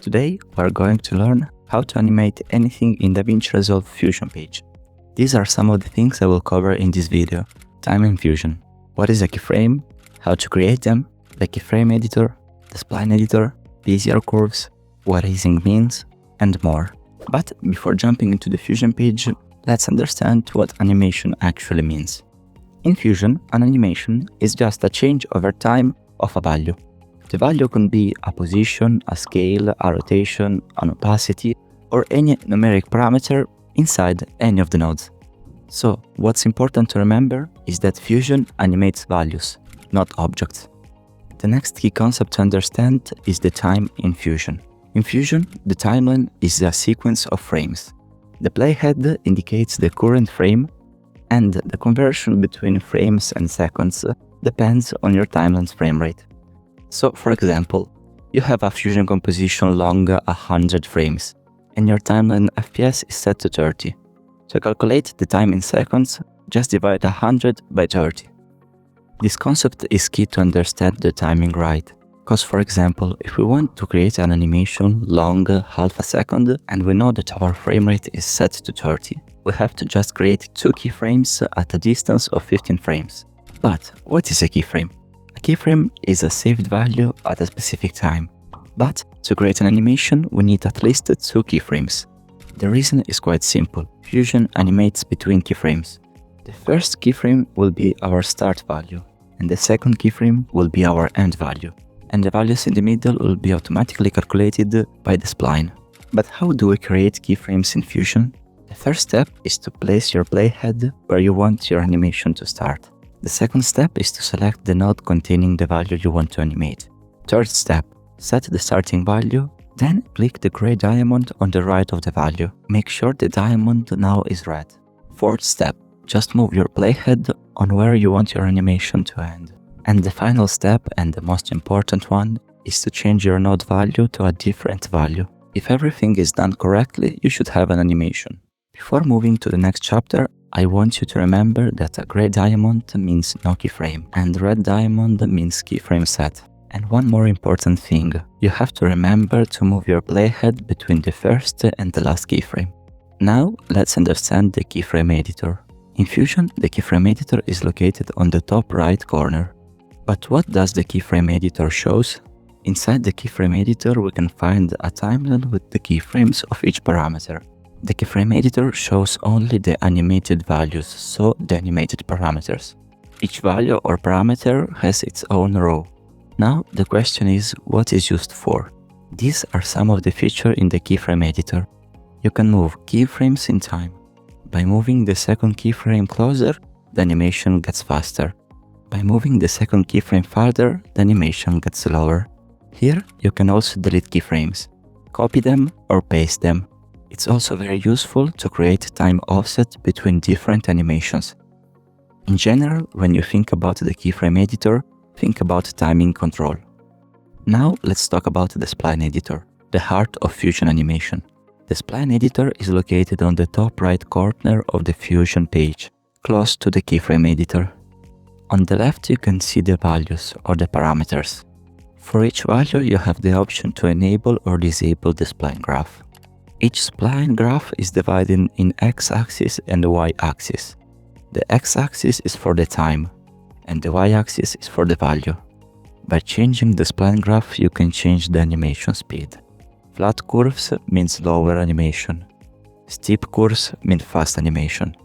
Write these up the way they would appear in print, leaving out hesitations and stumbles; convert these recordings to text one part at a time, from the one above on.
Today, we are going to learn how to animate anything in DaVinci Resolve Fusion Page. These are some of the things I will cover in this video. Time in Fusion. What is a keyframe? How to create them? The Keyframe Editor, the Spline Editor, Bezier curves, what easing means, and more. But before jumping into the Fusion page, let's understand what animation actually means. In Fusion, an animation is just a change over time of a value. The value can be a position, a scale, a rotation, an opacity, or any numeric parameter inside any of the nodes. So, what's important to remember is that Fusion animates values, not objects. The next key concept to understand is the time in Fusion. In Fusion, the timeline is a sequence of frames. The playhead indicates the current frame, and the conversion between frames and seconds depends on your timeline's frame rate. So, for example, you have a Fusion composition long 100 frames, and your timeline FPS is set to 30. To calculate the time in seconds, just divide 100 by 30. This concept is key to understand the timing right, because for example, if we want to create an animation long half a second and we know that our frame rate is set to 30, we have to just create 2 keyframes at a distance of 15 frames. But what is a keyframe? A keyframe is a saved value at a specific time. But to create an animation, we need at least 2 keyframes. The reason is quite simple. Fusion animates between keyframes. The first keyframe will be our start value, and the second keyframe will be our end value. And the values in the middle will be automatically calculated by the spline. But how do we create keyframes in Fusion? The first step is to place your playhead where you want your animation to start. The second step is to select the node containing the value you want to animate. Third step, set the starting value, then click the gray diamond on the right of the value. Make sure the diamond now is red. Fourth step, just move your playhead on where you want your animation to end. And the final step, and the most important one, is to change your node value to a different value. If everything is done correctly, you should have an animation. Before moving to the next chapter, I want you to remember that a gray diamond means no keyframe, and red diamond means keyframe set. And one more important thing, you have to remember to move your playhead between the first and the last keyframe. Now, let's understand the Keyframe Editor. In Fusion, the Keyframe Editor is located on the top right corner. But what does the Keyframe Editor shows? Inside the Keyframe Editor, we can find a timeline with the keyframes of each parameter. The Keyframe Editor shows only the animated values, so the animated parameters. Each value or parameter has its own row. Now, the question is, what is used for? These are some of the features in the Keyframe Editor. You can move keyframes in time. By moving the second keyframe closer, the animation gets faster. By moving the second keyframe farther, the animation gets slower. Here, you can also delete keyframes, copy them or paste them. It's also very useful to create time offset between different animations. In general, when you think about the Keyframe Editor, think about timing control. Now, let's talk about the Spline Editor, the heart of Fusion animation. The Spline Editor is located on the top right corner of the Fusion page, close to the Keyframe Editor. On the left, you can see the values or the parameters. For each value, you have the option to enable or disable the spline graph. Each spline graph is divided in x-axis and y-axis. The x-axis is for the time, and the y-axis is for the value. By changing the spline graph, you can change the animation speed. Flat curves mean slower animation. Steep curves mean fast animation.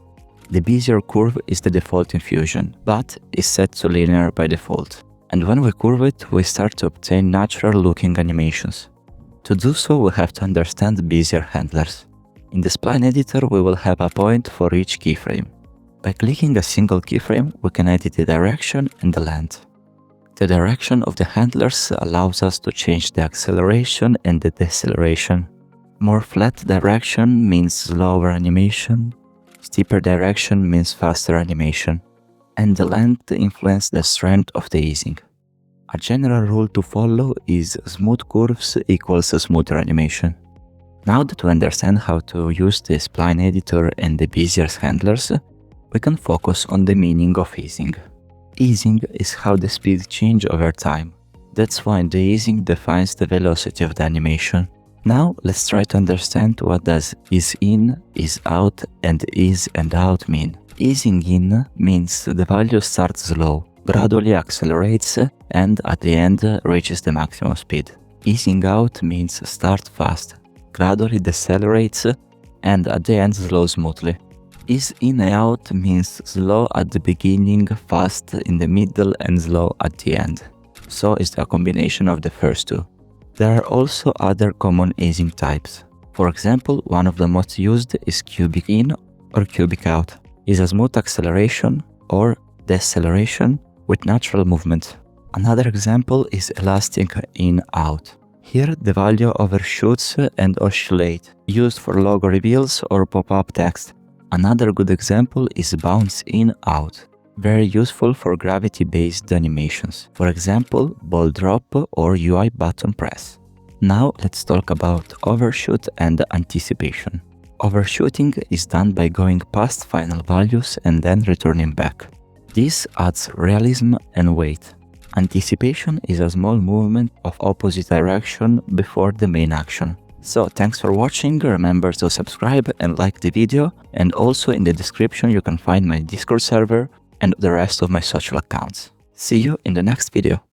The Bezier curve is the default in Fusion, but is set to linear by default. And when we curve it, we start to obtain natural-looking animations. To do so, we have to understand Bezier Handles. In the Spline Editor, we will have a point for each keyframe. By clicking a single keyframe, we can edit the direction and the length. The direction of the handlers allows us to change the acceleration and the deceleration. More flat direction means slower animation, steeper direction means faster animation, and the length influences the strength of the easing. A general rule to follow is smooth curves equals a smoother animation. Now that we understand how to use the Spline Editor and the Bezier Handles, we can focus on the meaning of easing. Easing is how the speed changes over time. That's why the easing defines the velocity of the animation. Now let's try to understand what does is in, is out, and is and out mean. Easing in means the value starts slow, gradually accelerates, and at the end reaches the maximum speed. Easing out means start fast, gradually decelerates, and at the end slows smoothly. Ease in and out means slow at the beginning, fast in the middle, and slow at the end. So it's a combination of the first two. There are also other common easing types. For example, one of the most used is cubic in or cubic out. It's a smooth acceleration or deceleration with natural movement. Another example is elastic in-out. Here the value overshoots and oscillates, used for logo reveals or pop-up text. Another good example is bounce in-out, very useful for gravity-based animations, for example, ball drop or UI button press. Now let's talk about overshoot and anticipation. Overshooting is done by going past final values and then returning back. This adds realism and weight. Anticipation is a small movement of opposite direction before the main action. So thanks for watching, remember to subscribe and like the video, and also in the description you can find my Discord server and the rest of my social accounts. See you in the next video.